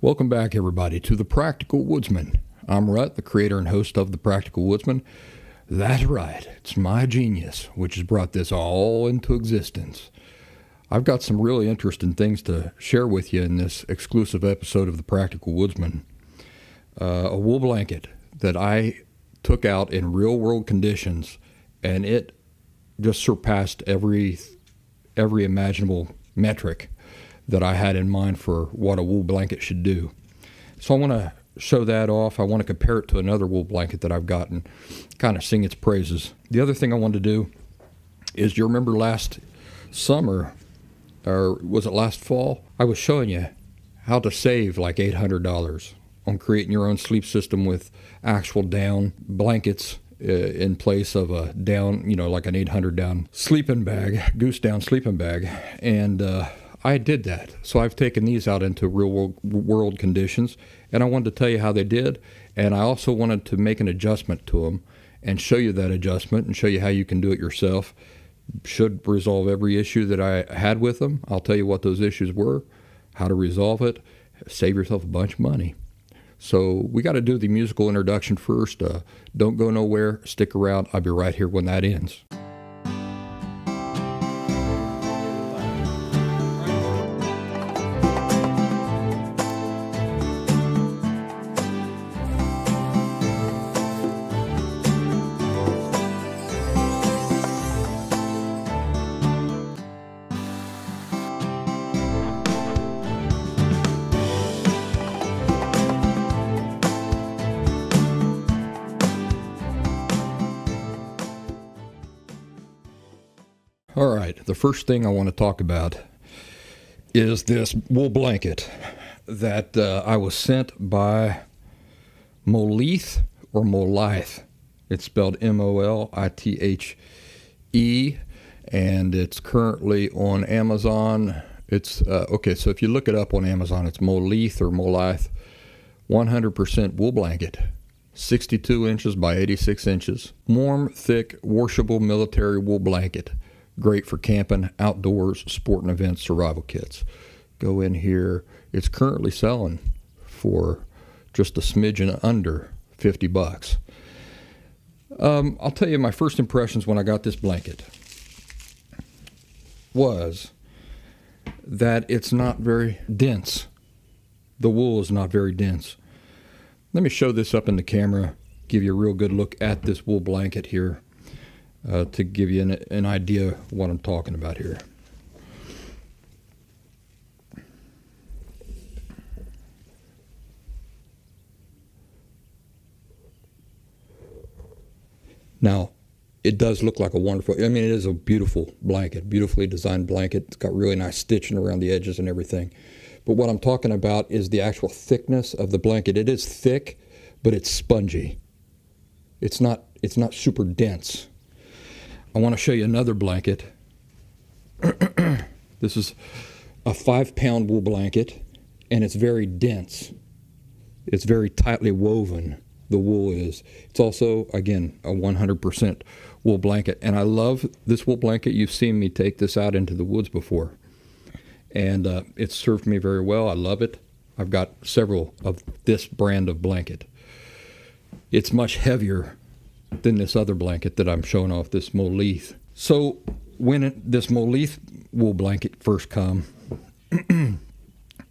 Welcome back, everybody, to The Practical Woodsman. I'm Rut, the creator and host of The Practical Woodsman. That's right, it's my genius which has brought this all into existence. I've got some really interesting things to share with you in this exclusive episode of The Practical Woodsman. A wool blanket that I took out in real-world conditions, and it just surpassed every imaginable metric that I had in mind for what a wool blanket should do. So I want to show that off. I want to compare it to another wool blanket that I've gotten, kind of sing its praises. The other thing I want to do is, do you remember last summer, or was it last fall? I was showing you how to save like $800 on creating your own sleep system with actual down blankets in place of a down, like an 800 down sleeping bag, goose down sleeping bag. And I did that. So I've taken these out into real world conditions, and I wanted to tell you how they did. And I also wanted to make an adjustment to them and show you that adjustment and show you how you can do it yourself. Should resolve every issue that I had with them. I'll tell you what those issues were, how to resolve it, save yourself a bunch of money. So we got to do the musical introduction first. Don't go nowhere. Stick around. I'll be right here when that ends. All right, the first thing I want to talk about is this wool blanket that I was sent by Molithe or Molithe. It's spelled M-O-L-I-T-H-E, and it's currently on Amazon. It's okay, so if you look it up on Amazon, it's Molithe or Molithe 100% wool blanket. 62 inches by 86 inches. Warm, thick, washable military wool blanket. Great for camping, outdoors, sporting events, survival kits. Go in here. It's currently selling for just a smidgen under 50 bucks. I'll tell you my first impressions when I got this blanket was that it's not very dense. The wool is not very dense. Let me show this up in the camera, give you a real good look at this wool blanket here. To give you an idea of what I'm talking about here. Now, it does look like a wonderful, it is a beautiful blanket, beautifully designed blanket. It's got really nice stitching around the edges and everything. But what I'm talking about is the actual thickness of the blanket. It is thick, but it's spongy. It's not super dense. I want to show you another blanket. This is a 5-pound wool blanket, and it's very dense. It's very tightly woven, the wool is. It's also, again, a 100% wool blanket. And I love this wool blanket. You've seen me take this out into the woods before. And it's served me very well. I love it. I've got several of this brand of blanket. It's much heavier than this other blanket that I'm showing off, this Molithe. So when this Molithe wool blanket first come,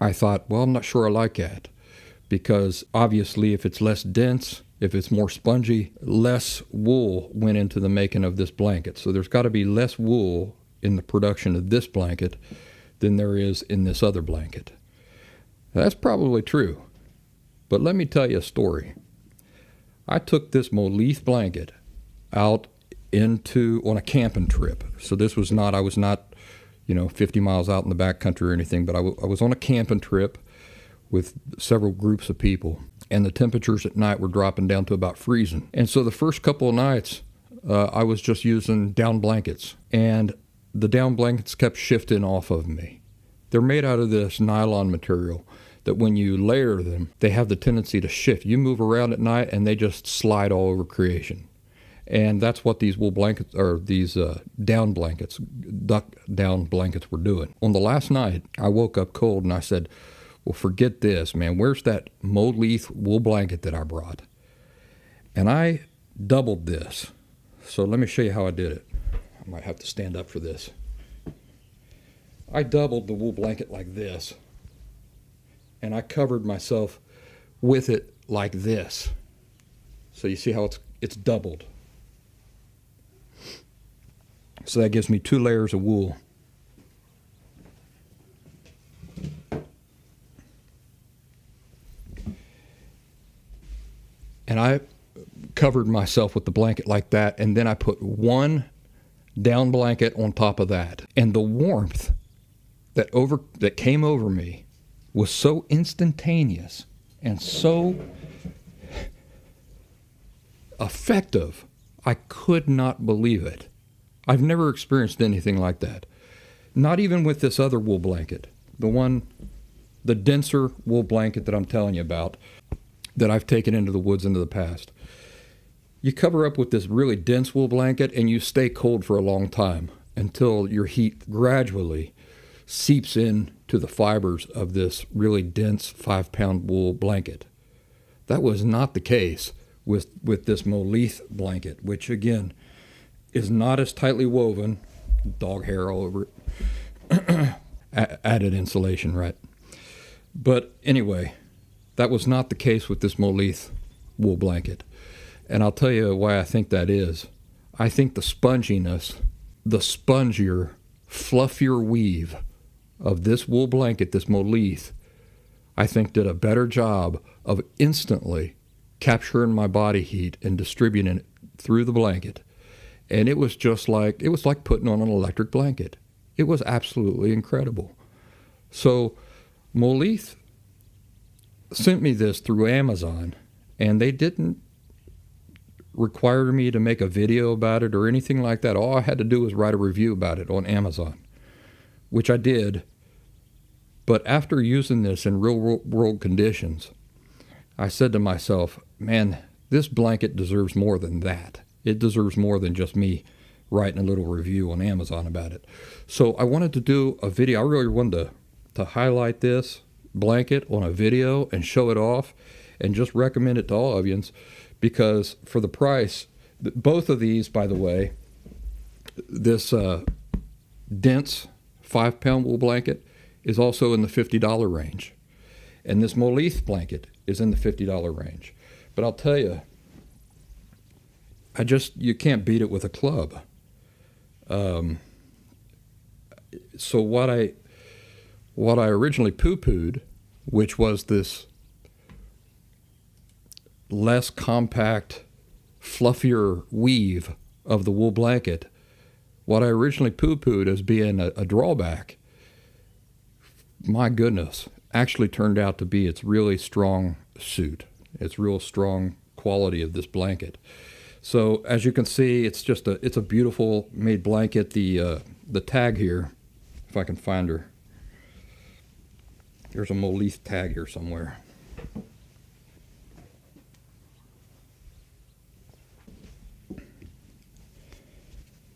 I thought, well, I'm not sure I like that, because obviously if it's less dense, if it's more spongy, less wool went into the making of this blanket. So there's got to be less wool in the production of this blanket than there is in this other blanket. That's probably true, but let me tell you a story. I took this Molithe blanket out on a camping trip. So this was not, I was not, 50 miles out in the backcountry or anything, but I was on a camping trip with several groups of people, and the temperatures at night were dropping down to about freezing. And so the first couple of nights, I was just using down blankets, and the down blankets kept shifting off of me. They're made out of this nylon material that when you layer them, they have the tendency to shift. You move around at night and they just slide all over creation. And that's what these wool blankets, or these down blankets, duck down blankets were doing. On the last night, I woke up cold and I said, Well, forget this, man. Where's that Molithe wool blanket that I brought? And I doubled this. So let me show you how I did it. I might have to stand up for this. I doubled the wool blanket like this, and I covered myself with it like this. So you see how it's doubled. So that gives me 2 layers of wool. And I covered myself with the blanket like that, and then I put 1 down blanket on top of that. And the warmth that came over me was so instantaneous and so effective, I could not believe it. I've never experienced anything like that. Not even with this other wool blanket, the denser wool blanket that I'm telling you about, that I've taken into the woods into the past. You cover up with this really dense wool blanket and you stay cold for a long time until your heat gradually seeps in to the fibers of this really dense 5-pound wool blanket. That was not the case with this Molithe blanket, which again is not as tightly woven, dog hair all over it, added insulation, right? But anyway, that was not the case with this Molithe wool blanket. And I'll tell you why I think that is. I think the sponginess, the spongier, fluffier weave of this wool blanket, this Molithe, I think did a better job of instantly capturing my body heat and distributing it through the blanket. And it was like putting on an electric blanket. It was absolutely incredible. So Molithe sent me this through Amazon, and they didn't require me to make a video about it or anything like that. All I had to do was write a review about it on Amazon, which I did. But after using this in real world conditions, I said to myself, man, this blanket deserves more than that. It deserves more than just me writing a little review on Amazon about it. So I wanted to do a video. I really wanted to highlight this blanket on a video and show it off and just recommend it to all of you, because for the price, both of these, by the way, this dense 5-pound wool blanket is also in the $50 range, and this Molithe blanket is in the $50 range. But I'll tell you, you can't beat it with a club. So what I originally poo-pooed, which was this less compact, fluffier weave of the wool blanket, what I originally poo-pooed as being a drawback, my goodness, actually turned out to be its really strong suit. It's real strong quality of this blanket. So as you can see, it's a beautiful made blanket. The tag here, if I can find her, there's a Molithe tag here somewhere.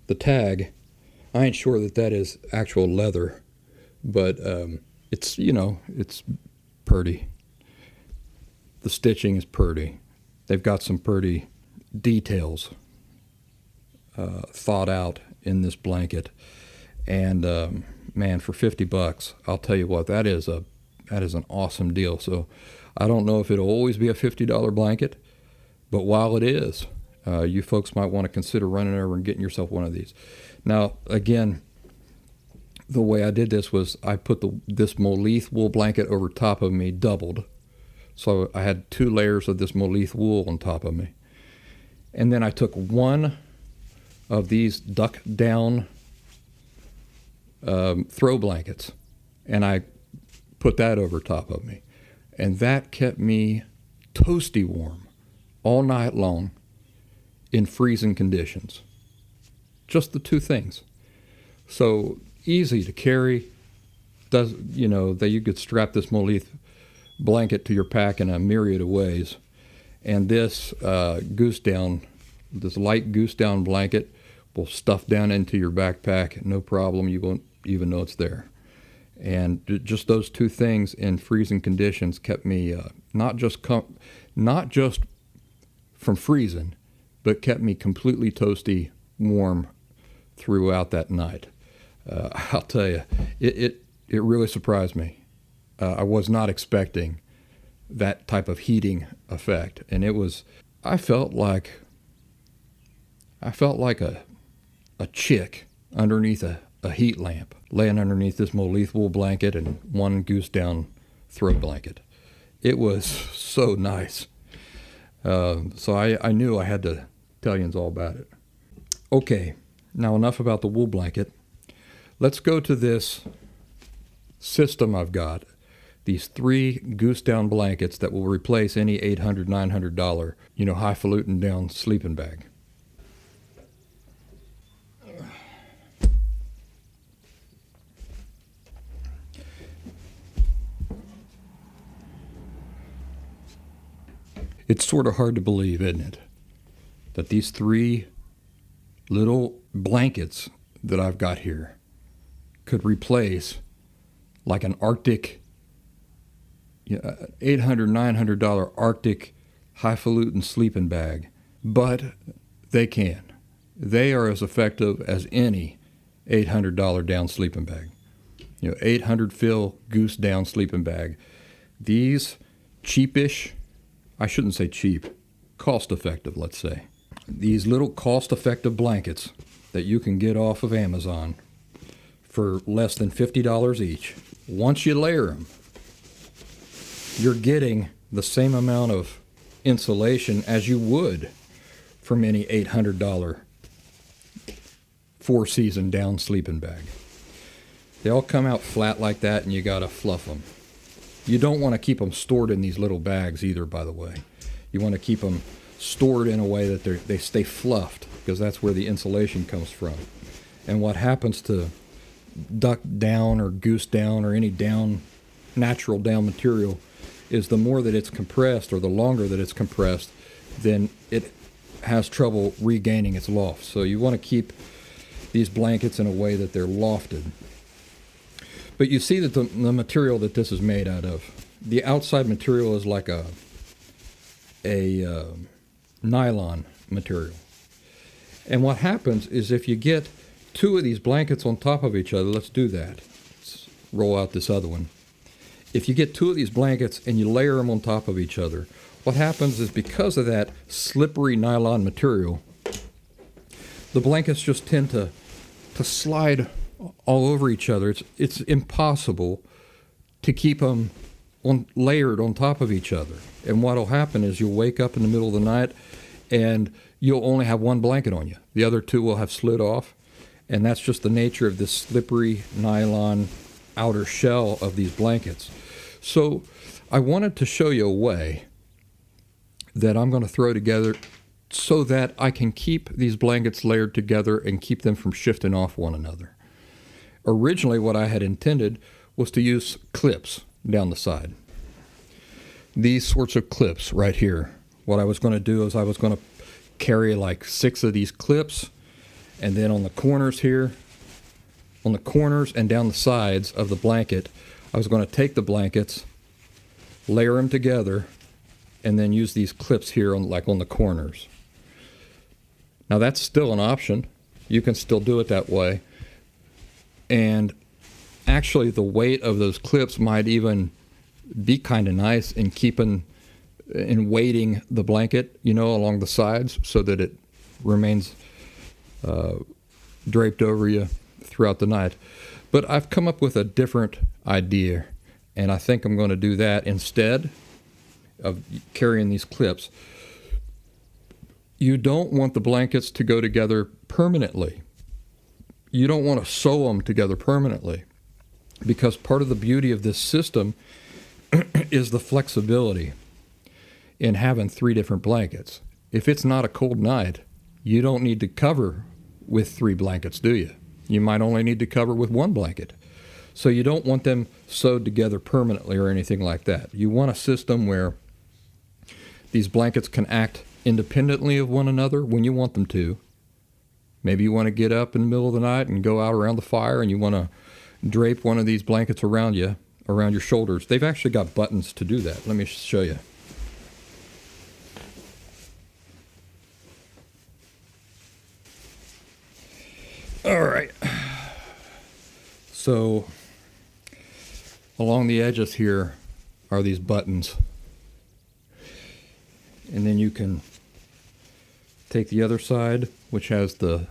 The tag, I ain't sure that is actual leather, but it's, it's pretty. The stitching is pretty. They've got some pretty details thought out in this blanket. And man, for $50, I'll tell you what, that is an awesome deal. So I don't know if it'll always be a $50 blanket, but while it is, you folks might want to consider running over and getting yourself one of these. Now, again, the way I did this was I put this Molithe wool blanket over top of me, doubled. So I had 2 layers of this Molithe wool on top of me. And then I took one of these duck down throw blankets, and I put that over top of me. And that kept me toasty warm all night long in freezing conditions. Just the 2 things. So easy to carry. That you could strap this Molithe blanket to your pack in a myriad of ways. And this this light goose down blanket will stuff down into your backpack, no problem. You won't even know it's there. And just those two things in freezing conditions kept me not just from freezing, but kept me completely toasty warm throughout that night. I'll tell you, it really surprised me. I was not expecting that type of heating effect, and I felt like a chick underneath a heat lamp, laying underneath this Molithe wool blanket and one goose down throw blanket. It was so nice. So I knew I had to tell you all about it. Okay, now enough about the wool blanket. Let's go to this system I've got. These 3 goose down blankets that will replace any $800, $900, highfalutin down sleeping bag. It's sort of hard to believe, isn't it, that these 3 little blankets that I've got here could replace like an Arctic, $800, $900 Arctic highfalutin sleeping bag. But they can. They are as effective as any $800 down sleeping bag. 800 fill goose down sleeping bag. These cheapish, I shouldn't say cheap, cost-effective, let's say. These little cost-effective blankets that you can get off of Amazon for less than $50 each. Once you layer them, you're getting the same amount of insulation as you would from any $800 four-season down sleeping bag. They all come out flat like that, and you gotta fluff them. You don't want to keep them stored in these little bags either, by the way. You want to keep them stored in a way that they stay fluffed, because that's where the insulation comes from. And what happens to duck down or goose down or any down, natural down material, is the more that it's compressed or the longer that it's compressed, then it has trouble regaining its loft. So you want to keep these blankets in a way that they're lofted. But you see that the material that this is made out of, the outside material is like a nylon material. And what happens is if you get 2 of these blankets on top of each other, let's do that. Let's roll out this other one. If you get 2 of these blankets and you layer them on top of each other, what happens is because of that slippery nylon material, the blankets just tend to slide all over each other. It's impossible to keep them layered on top of each other. And what will happen is you'll wake up in the middle of the night and you'll only have 1 blanket on you. The other 2 will have slid off, and that's just the nature of this slippery nylon outer shell of these blankets. So I wanted to show you a way that I'm going to throw together so that I can keep these blankets layered together and keep them from shifting off one another. Originally, what I had intended was to use clips down the side. These sorts of clips right here. What I was going to do is I was going to carry like 6 of these clips, and then on the corners here, on the corners and down the sides of the blanket, I was going to take the blankets, layer them together, and then use these clips here on the corners. Now that's still an option. You can still do it that way. And actually the weight of those clips might even be kind of nice in weighting the blanket, along the sides so that it remains draped over you throughout the night. But I've come up with a different idea, and I think I'm going to do that instead of carrying these clips. You don't want the blankets to go together permanently. You don't want to sew them together permanently, because part of the beauty of this system is the flexibility in having 3 different blankets. If it's not a cold night, you don't need to cover with 3 blankets, do you? You might only need to cover with 1 blanket. So you don't want them sewed together permanently or anything like that. You want a system where these blankets can act independently of one another when you want them to. Maybe you want to get up in the middle of the night and go out around the fire and you want to drape one of these blankets around you, around your shoulders. They've actually got buttons to do that. Let me show you. All right. So along the edges here are these buttons. And then you can take the other side, which has you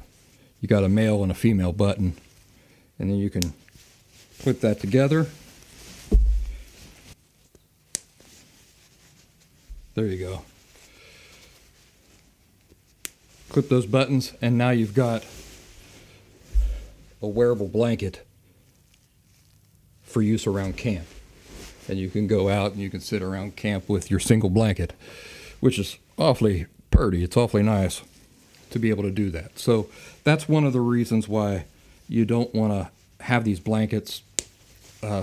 got a male and a female button. And then you can put that together. There you go. Clip those buttons, and now you've got a wearable blanket for use around camp. And you can go out and you can sit around camp with your single blanket, which is awfully pretty. It's awfully nice to be able to do that. So that's one of the reasons why you don't want to have these blankets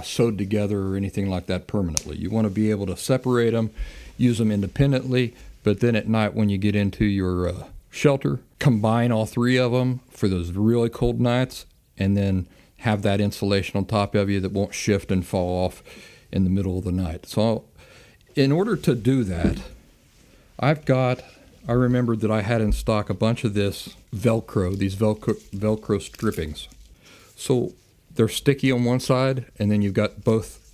sewed together or anything like that permanently. You want to be able to separate them, use them independently, but then at night when you get into your shelter, combine all three of them for those really cold nights, and then have that insulation on top of you that won't shift and fall off in the middle of the night. So in order to do that, I remembered that I had in stock a bunch of these Velcro strippings. So they're sticky on one side, and then you've got both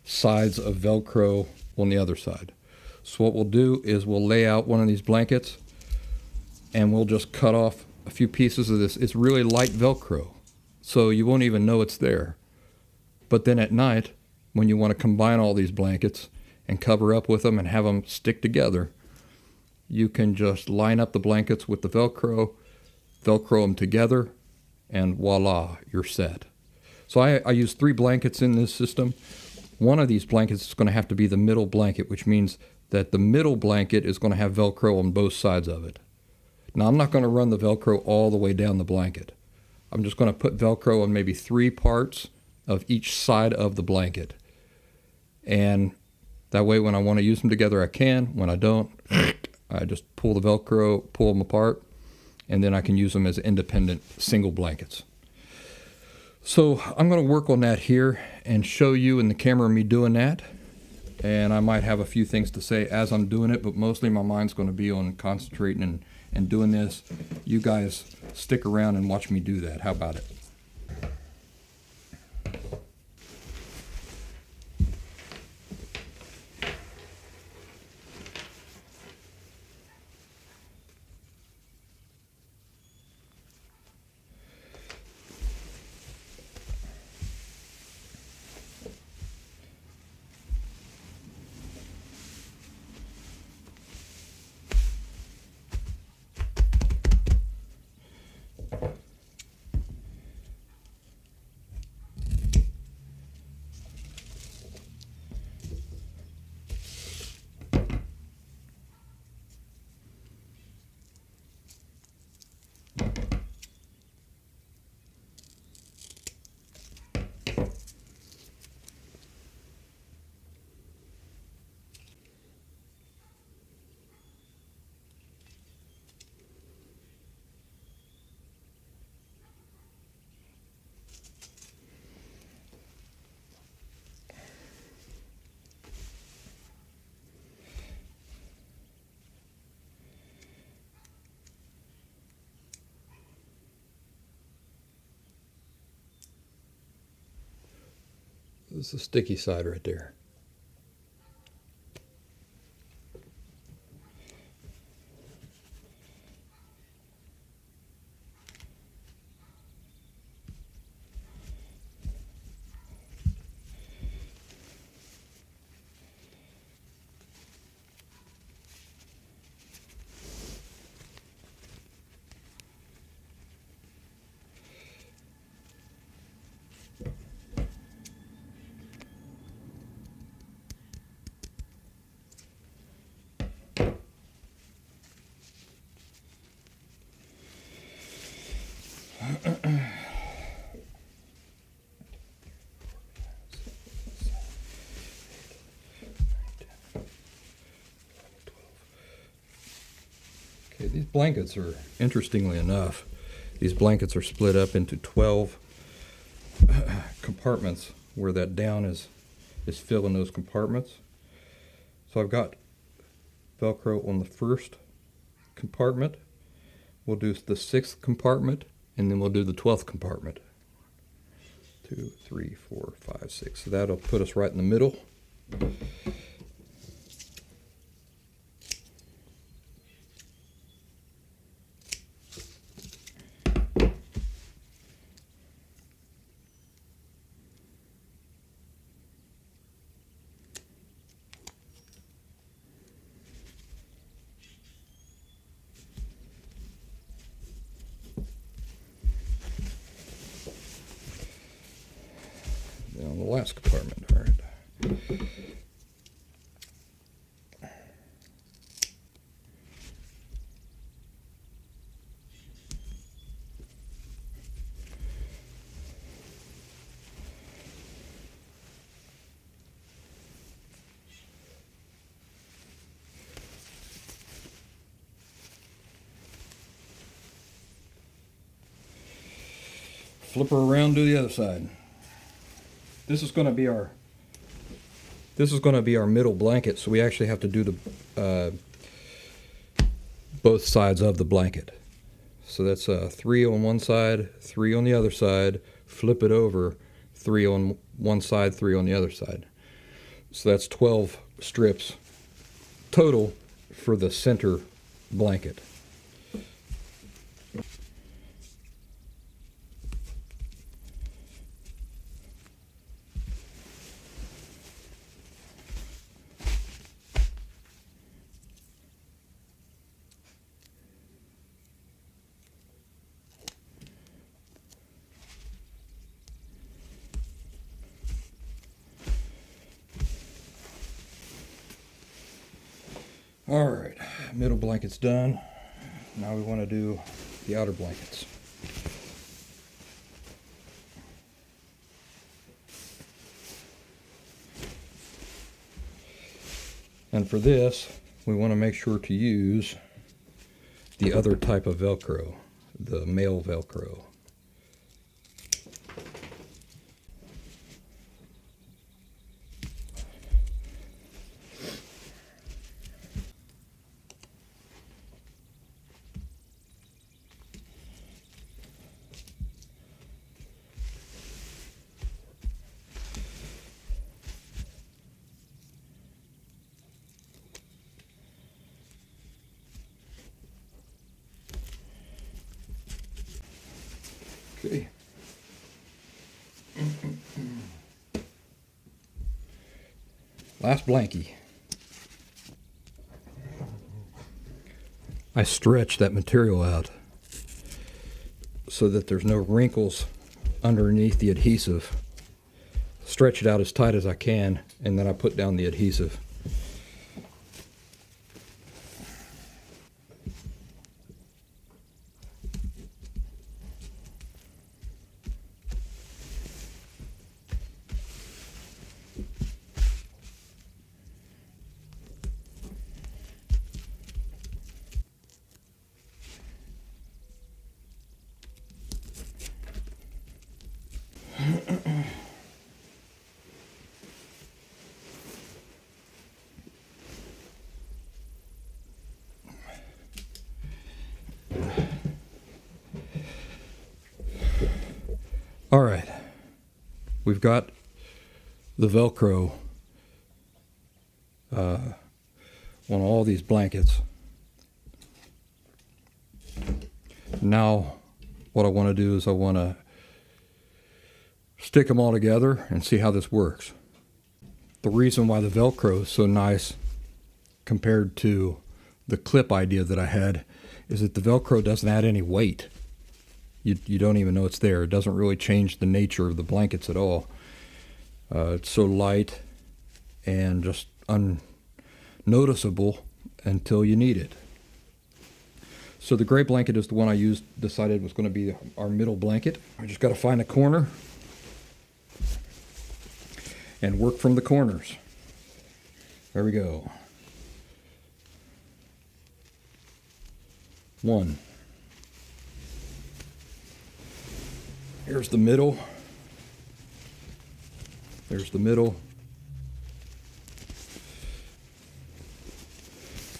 sides of Velcro on the other side. So what we'll do is we'll lay out one of these blankets, and we'll just cut off a few pieces of this. It's really light Velcro, so you won't even know it's there. But then at night, when you want to combine all these blankets and cover up with them and have them stick together, you can just line up the blankets with the Velcro them together, and voila, you're set. So I use 3 blankets in this system. One of these blankets is going to have to be the middle blanket, which means that the middle blanket is going to have Velcro on both sides of it. Now I'm not going to run the Velcro all the way down the blanket. I'm just going to put Velcro on maybe 3 parts of each side of the blanket. And that way when I want to use them together I can. When I don't, I just pull the Velcro, pull them apart, and then I can use them as independent single blankets. So I'm going to work on that here and show you in the camera me doing that. And I might have a few things to say as I'm doing it, but mostly my mind's going to be on concentrating and doing this. You guys stick around and watch me do that. How about it? This is the sticky side right there. Okay, these blankets are, interestingly enough, these blankets are split up into 12 compartments where that down is filling those compartments. So I've got Velcro on the first compartment. We'll do the 6th compartment, and then we'll do the 12th compartment. 2, 3, 4, 5, 6. So that'll put us right in the middle. On the last compartment, all right. Flip her around to the other side. This is going to be our middle blanket, so we actually have to do the both sides of the blanket. So that's 3 on one side, 3 on the other side, flip it over, 3 on one side, 3 on the other side. So that's 12 strips total for the center blanket. All right, middle blanket's done. Now we want to do the outer blankets. And for this, we want to make sure to use the other type of Velcro, the male Velcro. Okay. Last blankie. I stretch that material out so that there's no wrinkles underneath the adhesive. Stretch it out as tight as I can, and then I put down the adhesive. All right, we've got the Velcro on all these blankets. Now what I want to do is I want to stick them all together and see how this works. The reason why the Velcro is so nice compared to the clip idea that I had is that the Velcro doesn't add any weight. You don't even know it's there. It doesn't really change the nature of the blankets at all. It's so light and just unnoticeable until you need it. So the gray blanket is the one I decided was going to be our middle blanket. I just got to find a corner and work from the corners. There we go. 1. Here's the middle. There's the middle.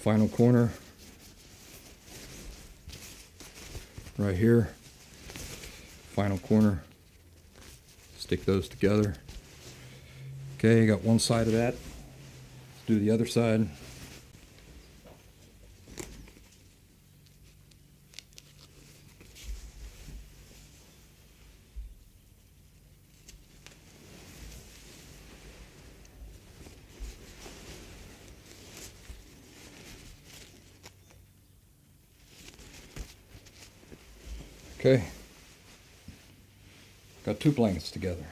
Final corner. Right here. Final corner. Stick those together. Okay, got one side of that. Let's do the other side. Okay, got two blankets together.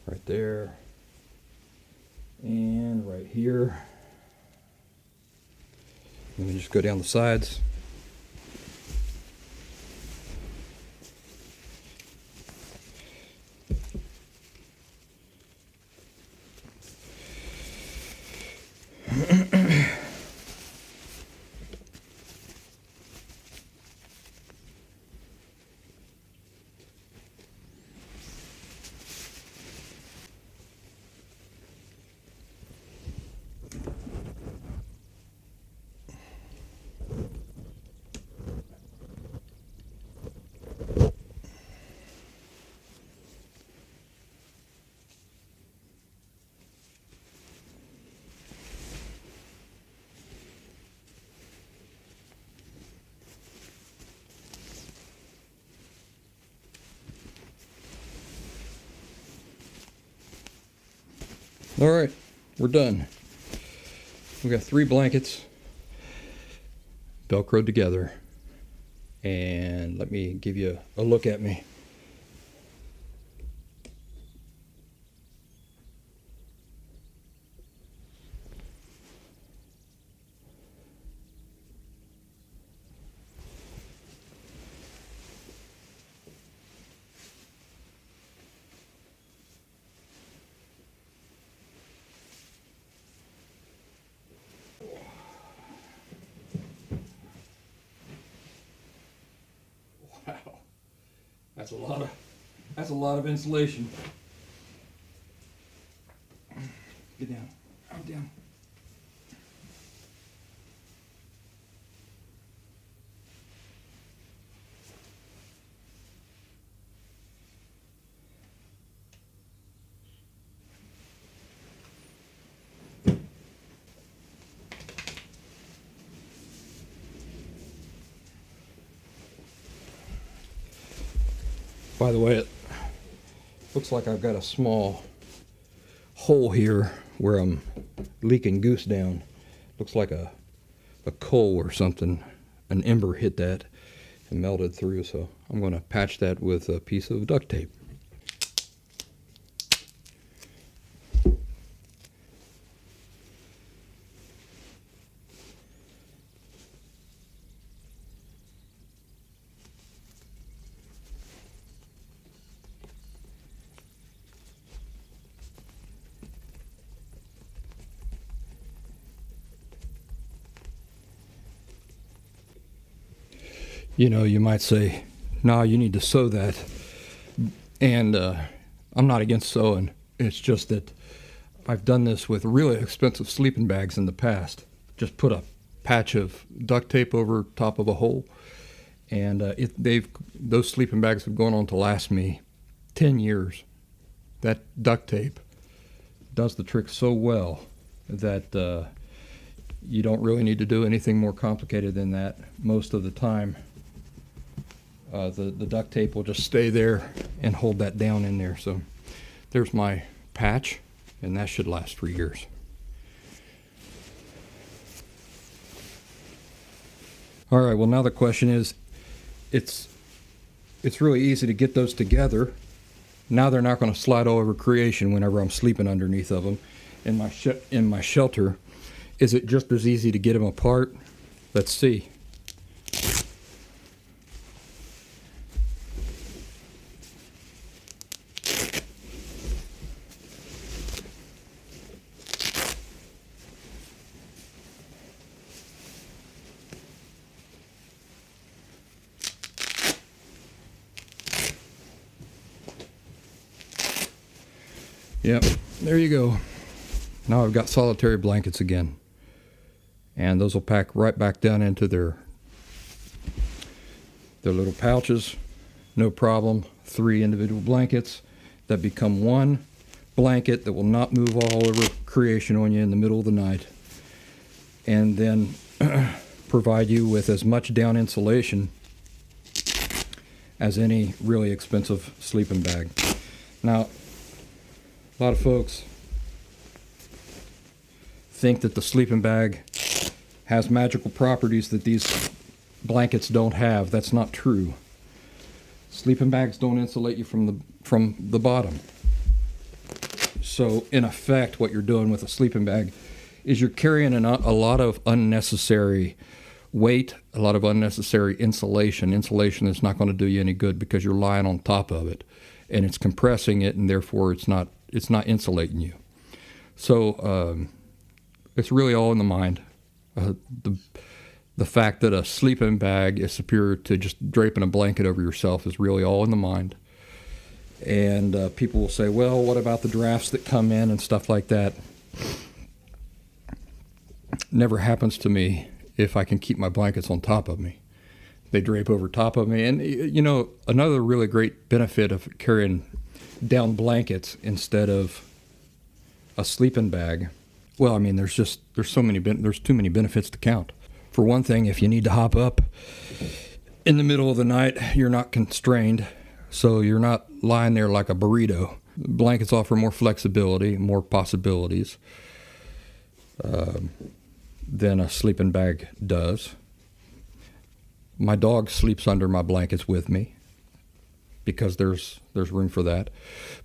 Right there, and right here. Let me just go down the sides. All right, we're done. We got 3 blankets Velcroed together. And let me give you a look at me. Wow, that's a lot of insulation. Get down. I'm down. By the way, it looks like I've got a small hole here where I'm leaking goose down. Looks like a coal or something, an ember hit that and melted through, so I'm going to patch that with a piece of duct tape. You know, you might say, no, you need to sew that. And I'm not against sewing. It's just that I've done this with really expensive sleeping bags in the past. Just put a patch of duct tape over top of a hole. And those sleeping bags have gone on to last me 10 years. That duct tape does the trick so well that you don't really need to do anything more complicated than that most of the time. The duct tape will just stay there and hold that down in there. So there's my patch, and that should last for years. All right, well, now the question is, it's really easy to get those together. Now they're not going to slide all over creation whenever I'm sleeping underneath of them in my shelter. Is it just as easy to get them apart? Let's see. Yep, there you go. Now I've got solitary blankets again. And those will pack right back down into their little pouches. No problem. 3 individual blankets that become one blanket that will not move all over creation on you in the middle of the night. And then provide you with as much down insulation as any really expensive sleeping bag. Now, a lot of folks think that the sleeping bag has magical properties that these blankets don't have. That's not true. Sleeping bags don't insulate you from the bottom. So in effect, what you're doing with a sleeping bag is you're carrying a lot of unnecessary weight, a lot of unnecessary insulation. Insulation is not going to do you any good because you're lying on top of it, and it's compressing it, and therefore it's not insulating you. So it's really all in the mind. The fact that a sleeping bag is superior to just draping a blanket over yourself is really all in the mind. And people will say, well, what about the drafts that come in and stuff like that? Never happens to me if I can keep my blankets on top of me. They drape over top of me. And, you know, another really great benefit of carrying down blankets instead of a sleeping bag, well, I mean, there's too many benefits to count. For one thing, if you need to hop up in the middle of the night, you're not constrained, so you're not lying there like a burrito. Blankets offer more flexibility, more possibilities than a sleeping bag does. My dog sleeps under my blankets with me because there's room for that.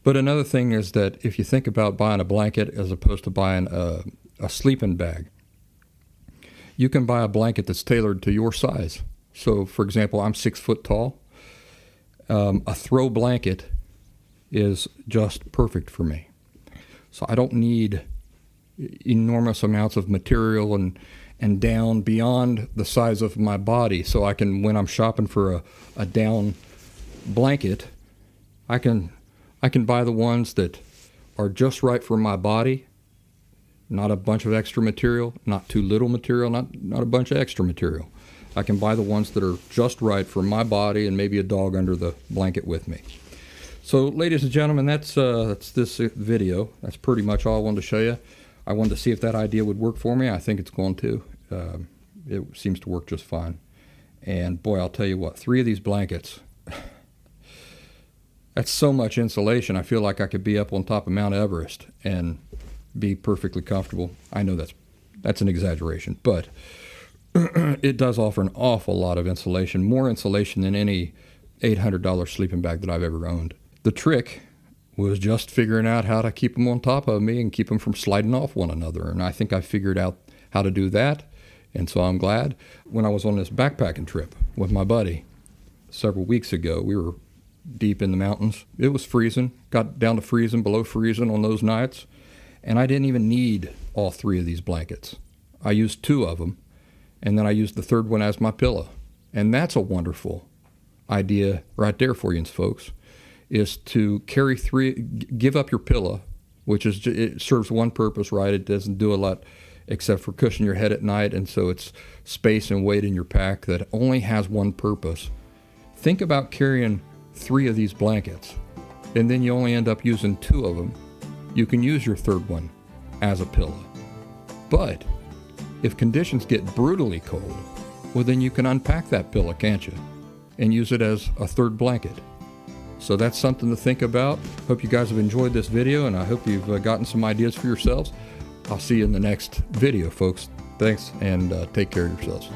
But another thing is that if you think about buying a blanket as opposed to buying a sleeping bag, you can buy a blanket that's tailored to your size. So, for example, I'm 6 foot tall. A throw blanket is just perfect for me. So I don't need enormous amounts of material and down beyond the size of my body. So I can, when I'm shopping for a down blanket, I can buy the ones that are just right for my body. Not a bunch of extra material, not too little material, not a bunch of extra material. I can buy the ones that are just right for my body and maybe a dog under the blanket with me. So, ladies and gentlemen, that's this video. That's pretty much all I wanted to show you. I wanted to see if that idea would work for me. I think it's going to. It seems to work just fine. And boy, I'll tell you what, 3 of these blankets, that's so much insulation. I feel like I could be up on top of Mount Everest and be perfectly comfortable. I know that's an exaggeration, but it does offer an awful lot of insulation, more insulation than any $800 sleeping bag that I've ever owned. The trick was just figuring out how to keep them on top of me and keep them from sliding off one another, and I think I figured out how to do that, and so I'm glad. When I was on this backpacking trip with my buddy several weeks ago, we were deep in the mountains. It was freezing, got down to freezing, below freezing on those nights. And I didn't even need all 3 of these blankets. I used 2 of them, and then I used the 3rd one as my pillow. And that's a wonderful idea right there for you folks, is to carry 3, give up your pillow, which is, it serves one purpose, right? It doesn't do a lot except for cushion your head at night, and so it's space and weight in your pack that only has one purpose. Think about carrying 3 of these blankets, and then you only end up using 2 of them. You can use your 3rd one as a pillow. But if conditions get brutally cold, well, then you can unpack that pillow, can't you? And use it as a 3rd blanket. So that's something to think about. Hope you guys have enjoyed this video, and I hope you've gotten some ideas for yourselves. I'll see you in the next video, folks. Thanks, and take care of yourselves.